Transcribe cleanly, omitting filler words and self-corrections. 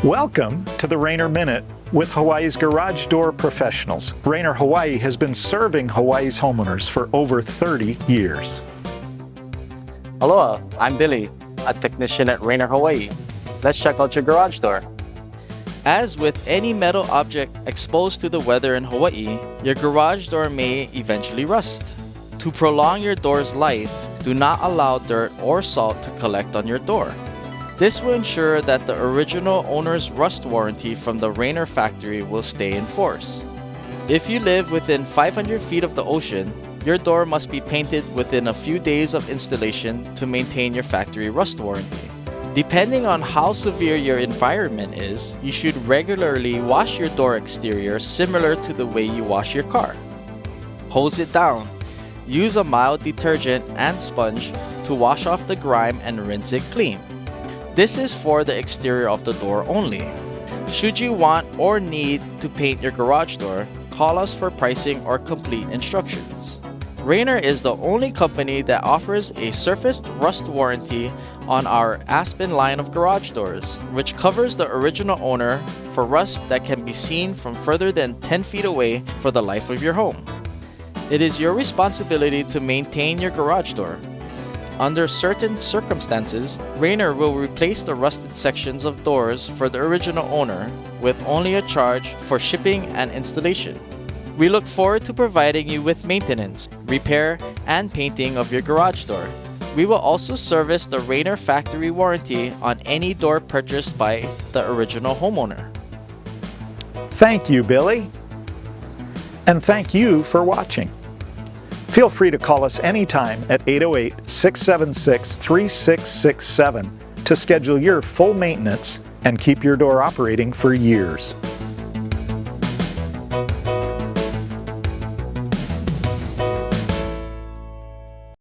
Welcome to the Raynor Minute with Hawaii's garage door professionals. Raynor Hawaii has been serving Hawaii's homeowners for over 30 years. Aloha, I'm Billy, a technician at Raynor Hawaii. Let's check out your garage door. As with any metal object exposed to the weather in Hawaii, your garage door may eventually rust. To prolong your door's life, do not allow dirt or salt to collect on your door. This will ensure that the original owner's rust warranty from the Raynor factory will stay in force. If you live within 500 feet of the ocean, your door must be painted within a few days of installation to maintain your factory rust warranty. Depending on how severe your environment is, you should regularly wash your door exterior similar to the way you wash your car. Hose it down. Use a mild detergent and sponge to wash off the grime and rinse it clean. This is for the exterior of the door only. Should you want or need to paint your garage door, call us for pricing or complete instructions. Raynor is the only company that offers a surface rust warranty on our Aspen line of garage doors, which covers the original owner for rust that can be seen from further than 10 feet away for the life of your home. It is your responsibility to maintain your garage door. Under certain circumstances, Raynor will replace the rusted sections of doors for the original owner with only a charge for shipping and installation. We look forward to providing you with maintenance, repair, and painting of your garage door. We will also service the Raynor factory warranty on any door purchased by the original homeowner. Thank you, Billy. And thank you for watching. Feel free to call us anytime at 808-676-3667 to schedule your full maintenance and keep your door operating for years.